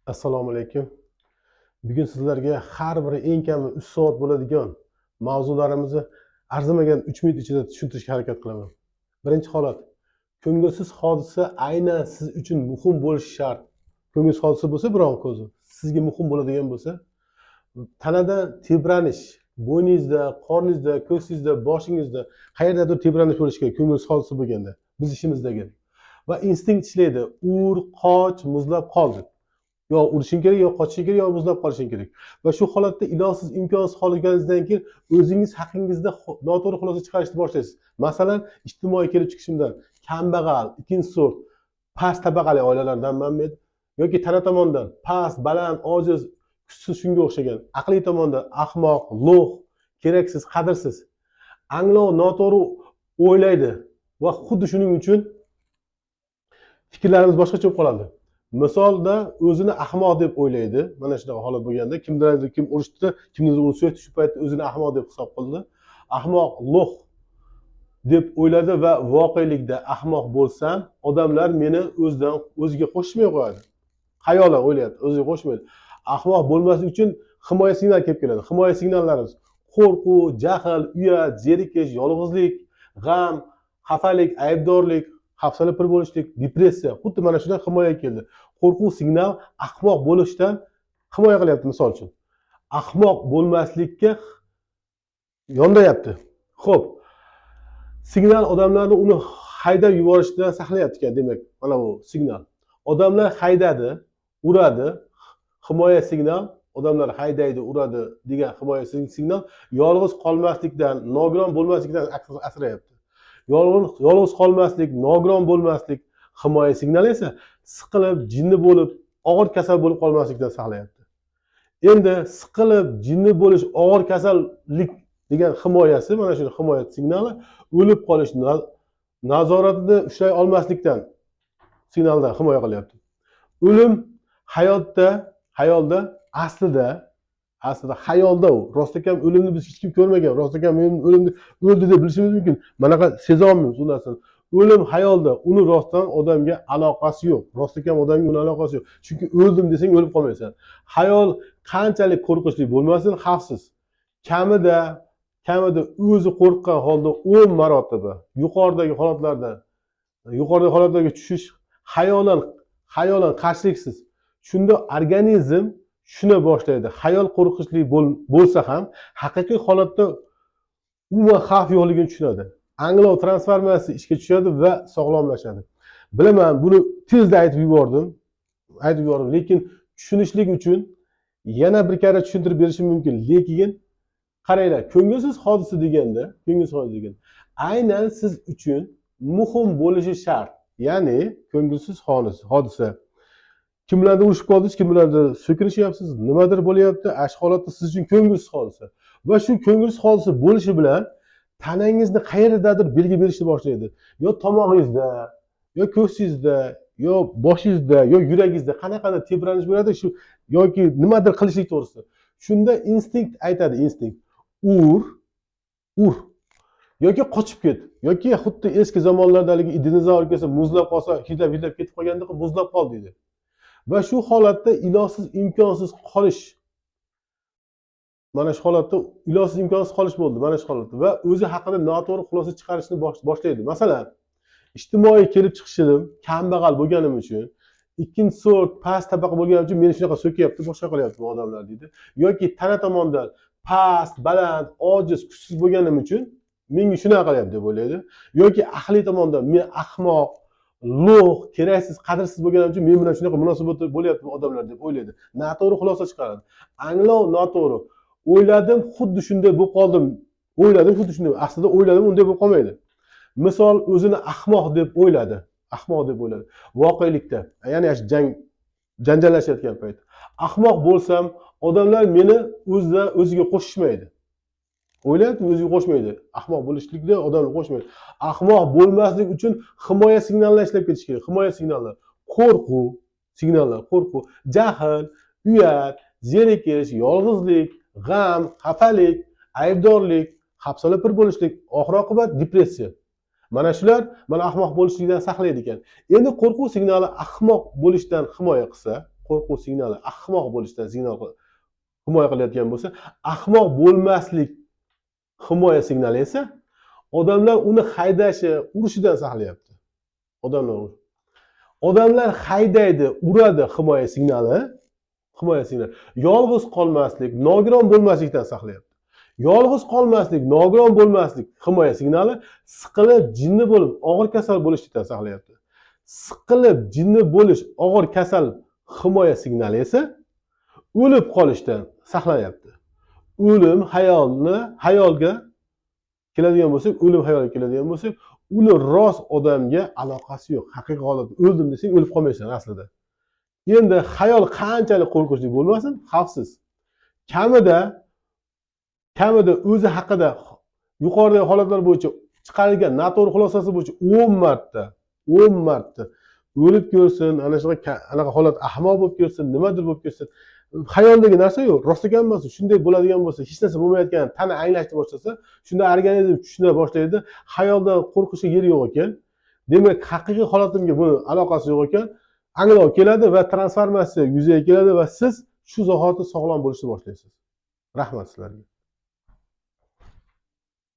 Assalomu alaykum. Bugun sizlarga har biri eng kami 3 soat bo'ladigan mavzularimizni arzimagan 3 minut ichida tushuntirishga harakat qilaman. Birinchi holat. Ko'ngilsiz hodisa aynan siz uchun muhim bo'lishi shart. Ko'ngilsiz hodisa bo'lsa biron ko'zi sizga muhim bo'ladigan bo'lsa, tanada tebranish, bo'yningizda, qorningizda, ko'ksingizda, boshingizda qayerdadir tebranish bo'lishi kerak ko'ngilsiz hodisa bo'lganda. Biz ishimizdagi. Va instinkt ishlaydi. Ur, qoch, muzlab qol deb. Yo urishing kerak, yo qochishing kerak, yo muzlab qolishing kerak. Va shu holatda ilojsiz, imkonsiz qolganingizdan keyin o'zingiz haqingizda noto'g'ri xulosa chiqarishni boshlaysiz. Masalan, ijtimoiy kelib chiqishimdan kambag'al, ikkinchi sort, past tabaqali oilalardanman men yoki tana tomonidan past, baland, ojiz, kuchsiz shunga o'xshagan, aqliy tomondan ahmoq, lo'q, keraksiz, qadrsiz, anglov, noto'g'ri o'ylaydi va xuddi shuning uchun fikrlarimiz boshqacha bo'lib qoladi. Misolda o'zini ahmoq deb o'ylaydi. Mana shunaqa holat bo'lganda kimlardir kim urishdi, kimnidir urishdi, shu paytda o'zini ahmoq deb hisob qildi. Ahmoq, lo'q deb o'yladi va voqelikda ahmoq bo'lsam, odamlar meni o'ziga qo'shmay qo'yadi. Xayolan o'ylayapti, o'ziga qo'shmaydi. Ahmoq bo'lmaslik uchun himoya signal kelib keladi. Himoya signallarimiz: qo'rquv, jahl, uyat, zerikish, yolg'izlik, g'am, xafalik, aybdorlik, hafsala pir bo'lishlik, depressiya. Xuddi mana shunday himoya keldi. Qo'rquv signal ahmoq bo'lishdan himoya qilyapti, misol uchun. Ahmoq bo'lmaslikka yondayapti. Xo'p, signal odamlarni uni haydab yuborishdan saqlayapti ekan, demak, mana bu signal. Odamlar haydadi, uradi, himoya signal, odamlar haydaydi, uradi degan himoya signal yolg'iz qolmaslikdan, nogiron bo'lmaslikdan asrayapti. Yolg'iz qolmaslik, nogiron bo'lmaslik himoya signali esa siqilib, jinni bo'lib, og'ir kasal bo'lib qolmaslikdan saqlayapti. Endi siqilib, jinni bo'lish, og'ir kasallik degan himoyasi, mana shu himoya signali o'lib qolish, nazoratni ushlay olmaslikdan signaldan himoya qilyapti. O'lim hayolda aslida hayolda u. Rostakam o'limni biz hech kim ko'rmagan. Rostakam o'limni o'ldi deb bilishimiz mumkin. Manaqa seza olmaymiz u narsani. O'lim hayolda, uni rostdan odamga aloqasi yo'q. Rostakam odamga uni aloqasi yo'q. Chunki o'ldim desang o'lib qolmaysan. Hayol qanchalik qo'rqinchli bo'lmasin, xavfsiz. Kamida o'zi qo'rqqan holda 10 marotaba yuqoridagi holatlarga tushish hayolan qarshiliksiz. Shunda organizm shuna boshlaydi. Hayol qo'rqinchli bo'lsa ham haqiqiy holatda umuman xavf yo'qligini tushunadi. Anglov transformatsiyasi ishga tushadi va sog'lomlashadi. Bilaman, buni tezda aytib yubordim, lekin tushunishlik uchun yana bir karra tushuntirib berishim mumkin. Lekin qaranglar, ko'ngilsiz hodisa deganda, aynan siz uchun muhim bo'lishi shart. Ya'ni ko'ngilsiz hodisa. Kimlardir urushib qoldingiz, kimlardir so'kinishyapsiz, nimadir bo'lyapti, ash holatda siz uchun ko'ngilsiz hodisa. Va shu ko'ngilsiz hodisa bo'lishi bilan tanangizni qayerdadir belgi berishni boshlaydi. Yo tomog'ingizda, yo ko'ksingizda, yo boshingizda, yo yuragingizda qanaqadir tebranish bo'ladi, shu yoki nimadir qilishlik to'g'risida. Shunda instinkt aytadi, ur yoki qochib ket, yoki xuddi eski zamonlardagi dinozavr kelsa muzlab qolsa, hidlab ketib qolganda muzlab qol deydi. Va shu holatda ilojsiz, imkonsiz qolish. Mana shu holatda ilojsiz, imkonsiz qolish bo'ldi, mana shu holatda. Va o'zi haqida noto'g'ri xulosa chiqarishni boshlaydi. Masalan, ijtimoiy kelib chiqishim, kambag'al bo'lganim uchun, ikkinchi sort past tabaqa bo'lganim uchun meni shunaqa so'kyapti, boshqa qilyapti bu odamlar deydi. Yoki tana tomonidan past, baland, ojiz, kuchsiz bo'lganim uchun menga shunaqa qilyapti deb o'ylaydi. Yoki aqliy tomondan men ahmoq, lo'q, keraksiz, qadrsiz bo'lganim uchun men bilan shunaqa munosabat bo'lyapti odamlar deb o'ylaydi. Noto'g'ri xulosa chiqaradi. Anglov noto'g'ri. O'yladim, xuddi shunday bo'lib qoldim. Aslida o'yladim, unday bo'lib qolmaydi. Misol, o'zini ahmoq deb o'yladi. Voqelikda, ya'ni janjallashayotgan payt. Ahmoq bo'lsam, odamlar meni o'ziga qo'shishmaydi. O'ylayapti, o'ziga qo'shmaydi. Ahmoq bo'lishlikda odamlar qo'shmaydi. Ahmoq bo'lmaslik uchun himoya signallar ishlab ketish kerak. Himoya signallar: qo'rquv, jahl, uyat, zerikish, yolg'izlik, g'am, xafalik, aybdorlik, hafsala pir bo'lishlik, oxir-oqibat depressiya. Mana shular ahmoq bo'lishlikdan saqlaydi ekan. Endi qo'rquv signali ahmoq bo'lishdan himoya qilsa, qo'rquv signali ahmoq bo'lishdan himoya qilayotgan bo'lsa, ahmoq bo'lmaslik himoya signali esa odamlar uni haydashi, urishidan saqlayapti. Odamlar haydaydi, uradi himoya signali. Yolg'iz qolmaslik, nogiron bo'lmaslikdan saqlayapti. Yolg'iz qolmaslik, nogiron bo'lmaslik himoya signali siqilib, jinni bo'lib, og'ir kasal bo'lishdan saqlayapti. Siqilib, jinni bo'lish, og'ir kasal himoya signali esa o'lib qolishdan saqlayapti. O'lim hayolga keladigan bo'lsak, uni rost odamga aloqasi yo'q. Haqiqiy holatda o'ldim desang, o'lib qolmaysan aslida. Endi hayol qanchalik qo'rqinchli bo'lmasin, xavfsiz. Kamida o'zi haqida yuqoridagi holatlar bo'yicha chiqarilgan noto'g'ri xulosasi bo'yicha 10 marta o'lib ko'rsin, anaqa holat ahmoq bo'lib ko'rsin, nimadir bo'lib ko'rsin. Hayoldagi narsa yo'q, rost ekan bo'lsa, shunday bo'ladigan bo'lsa, hech narsa bo'lmayotgan, tana anglashni boshlasa, shunda organizm tushuna boshlaydi. Hayoldan qo'rqishga yer yo'q ekan. Demak, haqiqiy holatimga buni aloqasi yo'q ekan. Anglov keladi va transformatsiya yuzaga keladi va siz shu zahoti sog'lom bo'lishni boshlaysiz. Rahmat sizlarga.